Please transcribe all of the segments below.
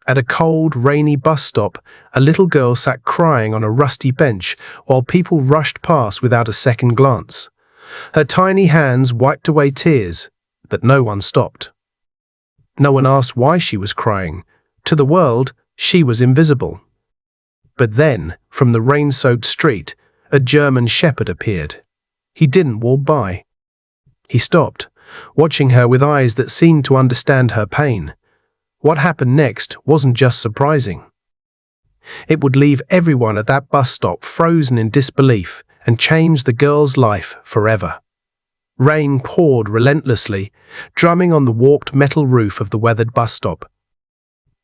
At a cold, rainy bus stop, a little girl sat crying on a rusty bench while people rushed past without a second glance. Her tiny hands wiped away tears, but no one stopped. No one asked why she was crying. To the world, she was invisible. But then, from the rain-soaked street, a German shepherd appeared. He didn't walk by. He stopped, watching her with eyes that seemed to understand her pain. What happened next wasn't just surprising. It would leave everyone at that bus stop frozen in disbelief and change the girl's life forever. Rain poured relentlessly, drumming on the warped metal roof of the weathered bus stop.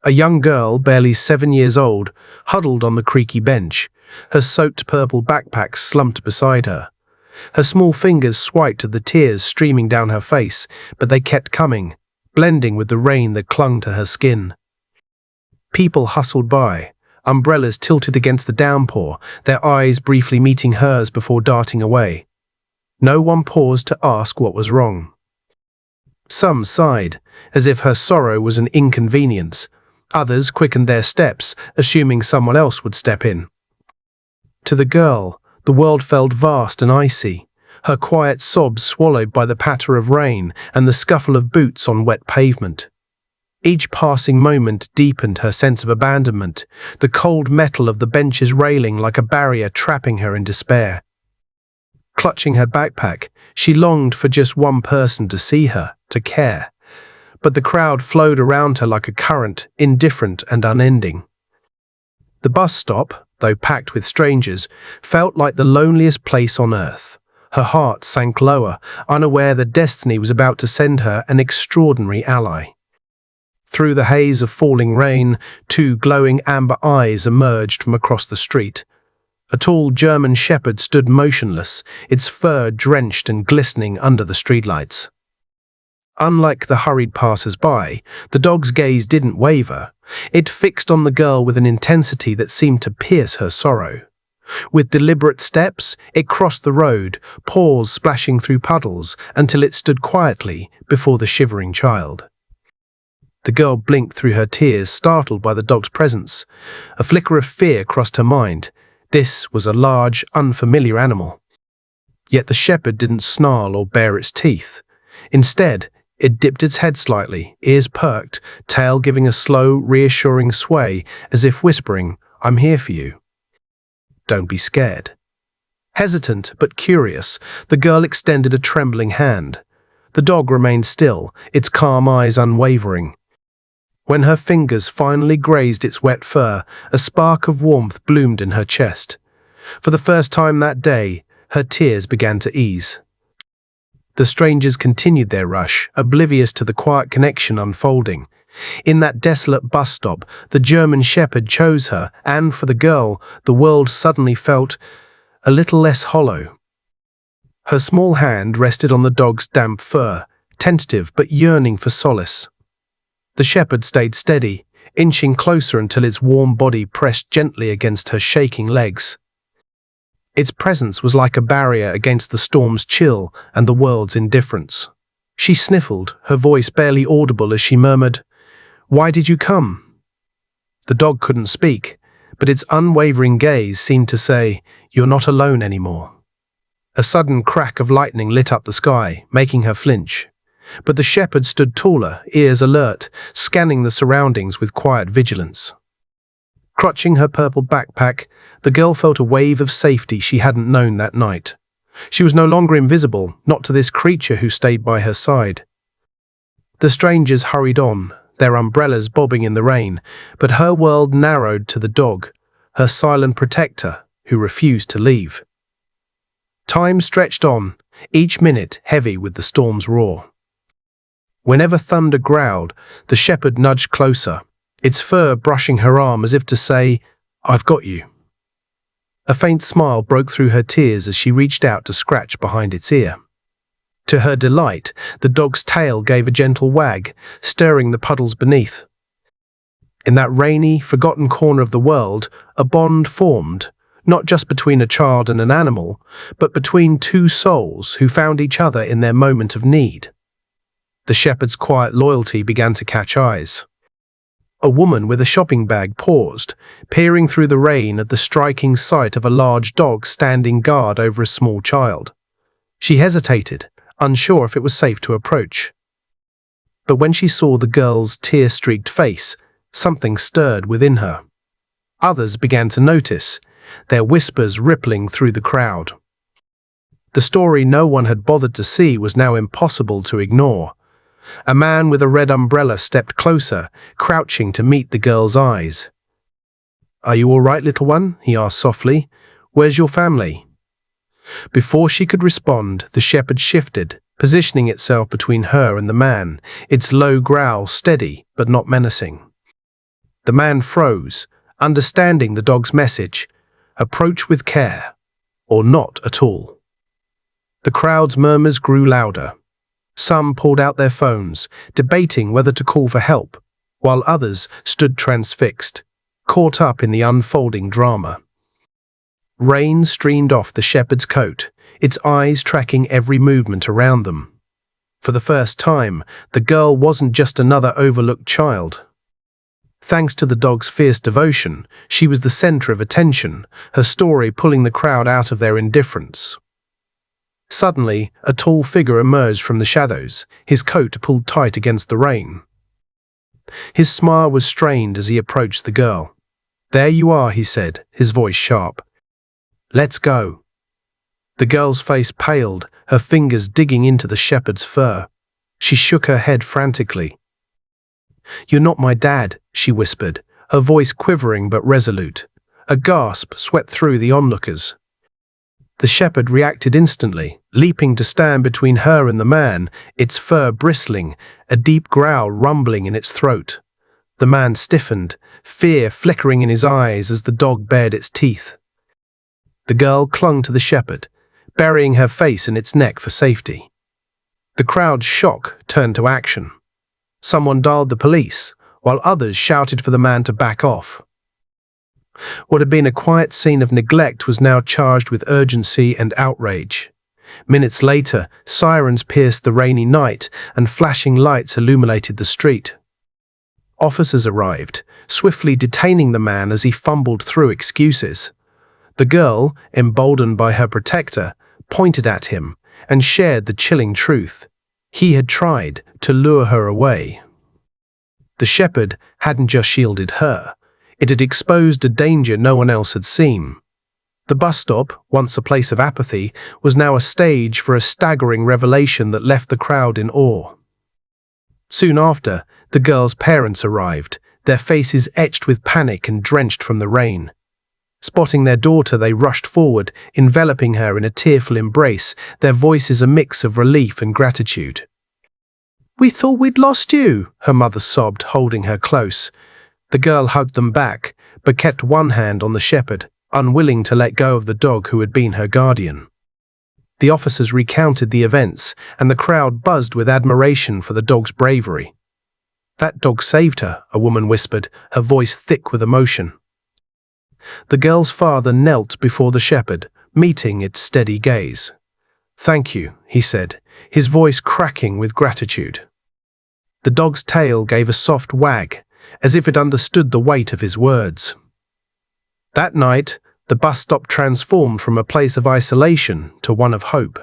A young girl, barely 7 years old, huddled on the creaky bench, her soaked purple backpack slumped beside her. Her small fingers swiped at the tears streaming down her face, but they kept coming, blending with the rain that clung to her skin. People hustled by, umbrellas tilted against the downpour, their eyes briefly meeting hers before darting away. No one paused to ask what was wrong. Some sighed, as if her sorrow was an inconvenience. Others quickened their steps, assuming someone else would step in. To the girl, the world felt vast and icy, her quiet sobs swallowed by the patter of rain and the scuffle of boots on wet pavement. Each passing moment deepened her sense of abandonment, the cold metal of the bench's railing like a barrier trapping her in despair. Clutching her backpack, she longed for just one person to see her, to care. But the crowd flowed around her like a current, indifferent and unending. The bus stop, though packed with strangers, felt like the loneliest place on earth. Her heart sank lower, unaware that destiny was about to send her an extraordinary ally. Through the haze of falling rain, two glowing amber eyes emerged from across the street. A tall German shepherd stood motionless, its fur drenched and glistening under the streetlights. Unlike the hurried passers-by, the dog's gaze didn't waver. It fixed on the girl with an intensity that seemed to pierce her sorrow. With deliberate steps, it crossed the road, paws splashing through puddles, until it stood quietly before the shivering child. The girl blinked through her tears, startled by the dog's presence. A flicker of fear crossed her mind. This was a large, unfamiliar animal. Yet the shepherd didn't snarl or bare its teeth. Instead, it dipped its head slightly, ears perked, tail giving a slow, reassuring sway, as if whispering, "I'm here for you. Don't be scared." Hesitant but curious, the girl extended a trembling hand. The dog remained still, its calm eyes unwavering. When her fingers finally grazed its wet fur, a spark of warmth bloomed in her chest. For the first time that day, her tears began to ease. The strangers continued their rush, oblivious to the quiet connection unfolding. In that desolate bus stop, the German shepherd chose her, and for the girl, the world suddenly felt a little less hollow. Her small hand rested on the dog's damp fur, tentative but yearning for solace. The shepherd stayed steady, inching closer until its warm body pressed gently against her shaking legs. Its presence was like a barrier against the storm's chill and the world's indifference. She sniffled, her voice barely audible as she murmured, "Why did you come?" The dog couldn't speak, but its unwavering gaze seemed to say, "You're not alone anymore." A sudden crack of lightning lit up the sky, making her flinch. But the shepherd stood taller, ears alert, scanning the surroundings with quiet vigilance. Clutching her purple backpack, the girl felt a wave of safety she hadn't known that night. She was no longer invisible, not to this creature who stayed by her side. The strangers hurried on, their umbrellas bobbing in the rain, but her world narrowed to the dog, her silent protector, who refused to leave. Time stretched on, each minute heavy with the storm's roar. Whenever thunder growled, the shepherd nudged closer, its fur brushing her arm as if to say, "I've got you." A faint smile broke through her tears as she reached out to scratch behind its ear. To her delight, the dog's tail gave a gentle wag, stirring the puddles beneath. In that rainy, forgotten corner of the world, a bond formed, not just between a child and an animal, but between two souls who found each other in their moment of need. The shepherd's quiet loyalty began to catch eyes. A woman with a shopping bag paused, peering through the rain at the striking sight of a large dog standing guard over a small child. She hesitated, unsure if it was safe to approach. But when she saw the girl's tear-streaked face, something stirred within her. Others began to notice, their whispers rippling through the crowd. The story no one had bothered to see was now impossible to ignore. A man with a red umbrella stepped closer, crouching to meet the girl's eyes. "Are you all right, little one?" he asked softly. "Where's your family?" Before she could respond, the shepherd shifted, positioning itself between her and the man, its low growl steady but not menacing. The man froze, understanding the dog's message: approach with care, or not at all. The crowd's murmurs grew louder. Some pulled out their phones, debating whether to call for help, while others stood transfixed, caught up in the unfolding drama. Rain streamed off the shepherd's coat, its eyes tracking every movement around them. For the first time, the girl wasn't just another overlooked child. Thanks to the dog's fierce devotion, she was the center of attention, her story pulling the crowd out of their indifference. Suddenly, a tall figure emerged from the shadows, his coat pulled tight against the rain. His smile was strained as he approached the girl. "There you are," he said, his voice sharp. "Let's go." The girl's face paled, her fingers digging into the shepherd's fur. She shook her head frantically. "You're not my dad," she whispered, her voice quivering but resolute. A gasp swept through the onlookers. The shepherd reacted instantly, leaping to stand between her and the man, its fur bristling, a deep growl rumbling in its throat. The man stiffened, fear flickering in his eyes as the dog bared its teeth. The girl clung to the shepherd, burying her face in its neck for safety. The crowd's shock turned to action. Someone dialed the police, while others shouted for the man to back off. What had been a quiet scene of neglect was now charged with urgency and outrage. Minutes later, sirens pierced the rainy night and flashing lights illuminated the street. Officers arrived, swiftly detaining the man as he fumbled through excuses. The girl, emboldened by her protector, pointed at him and shared the chilling truth. He had tried to lure her away. The shepherd hadn't just shielded her. It had exposed a danger no one else had seen. The bus stop, once a place of apathy, was now a stage for a staggering revelation that left the crowd in awe. Soon after, the girl's parents arrived, their faces etched with panic and drenched from the rain. Spotting their daughter, they rushed forward, enveloping her in a tearful embrace, their voices a mix of relief and gratitude. "We thought we'd lost you," her mother sobbed, holding her close. The girl hugged them back, but kept one hand on the shepherd, unwilling to let go of the dog who had been her guardian. The officers recounted the events, and the crowd buzzed with admiration for the dog's bravery. "That dog saved her," a woman whispered, her voice thick with emotion. The girl's father knelt before the shepherd, meeting its steady gaze. "Thank you," he said, his voice cracking with gratitude. The dog's tail gave a soft wag, as if it understood the weight of his words. That night, the bus stop transformed from a place of isolation to one of hope.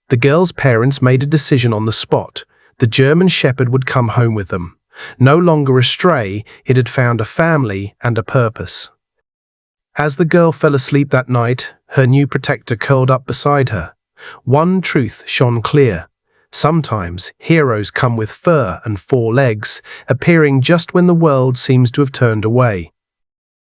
The girl's parents made a decision on the spot. The German shepherd would come home with them. No longer a stray, it had found a family and a purpose. As the girl fell asleep that night, her new protector curled up beside her. One truth shone clear. Sometimes heroes come with fur and four legs, appearing just when the world seems to have turned away.